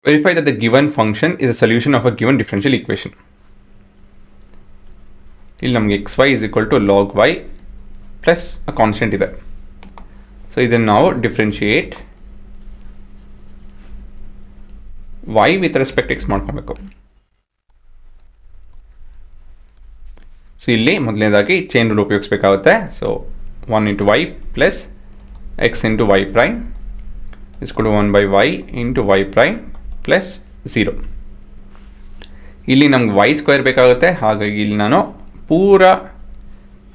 Verify that the given function is a solution of a given differential equation. ಇಲ್ಲಿ ನಮಗೆ xy is equal to log y plus a constant ಇದೆ. So ಇದನ್ನು ನಾವು differentiate y with respect x ಮಾಡ್ಕೊಬೇಕು. So ಇಲ್ಲಿ ಮೊದಲನೇದಾಗಿ chain rule ಉಪಯೋಗಿಸಬೇಕಾಗುತ್ತೆ. So 1 into y plus x into y prime is ಕೊಡು 1 by y into y prime plus 0. ಇಲ್ಲಿ ನಮ್ಗೆ ವೈ ಸ್ಕ್ವೇರ್ ಬೇಕಾಗುತ್ತೆ, ಹಾಗಾಗಿ ಇಲ್ಲಿ ನಾನು ಪೂರ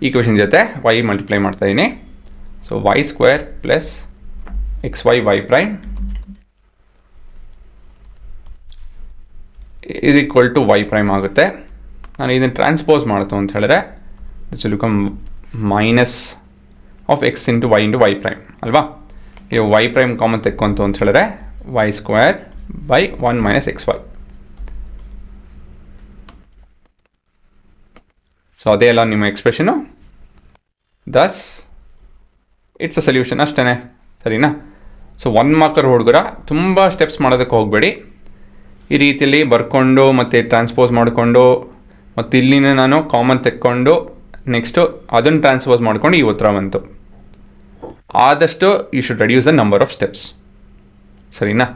ಈಕ್ವೇಷನ್ ಜೊತೆ ವೈ ಮಲ್ಟಿಪ್ಲೈ ಮಾಡ್ತಾ ಇದ್ದೀನಿ. So y square plus x y prime is equal to y prime ಆಗುತ್ತೆ. ನಾನು ಇದನ್ನು ಟ್ರಾನ್ಸ್ಪೋಸ್ ಮಾಡ್ತು ಅಂತ ಹೇಳಿದ್ರೆ this will become minus of x into y prime ಅಲ್ವಾ. ಈಗ ವೈ ಪ್ರೈಮ್ ಕಾಮನ್ ತೆಕ್ಕೊಂತು ಅಂತ ಹೇಳಿದ್ರೆ y square by 1 minus x y. So ಅದೇ ಅಲ್ಲ ನಿಮ್ಮ expression. Thus it's a solution ಅಷ್ಟೇ, ಸರಿನಾ. ಸೊ 1 ಮಾರ್ಕರ್ ಹುಡುಗರ ತುಂಬ ಸ್ಟೆಪ್ಸ್ ಮಾಡೋದಕ್ಕೆ ಹೋಗಬೇಡಿ. ಈ ರೀತಿಯಲ್ಲಿ ಬರ್ಕೊಂಡು ಮತ್ತು ಟ್ರಾನ್ಸ್ಪೋಸ್ ಮಾಡಿಕೊಂಡು ಮತ್ತು ಇಲ್ಲಿನ ನಾನು ಕಾಮನ್ ತೆಕ್ಕೊಂಡು ನೆಕ್ಸ್ಟು ಅದನ್ನು ಟ್ರಾನ್ಸ್ಪೋಸ್ ಮಾಡ್ಕೊಂಡು ಈ ಉತ್ತರ ಬಂತು. ಆದಷ್ಟು you should reduce the number of steps, ಸರಿನಾ.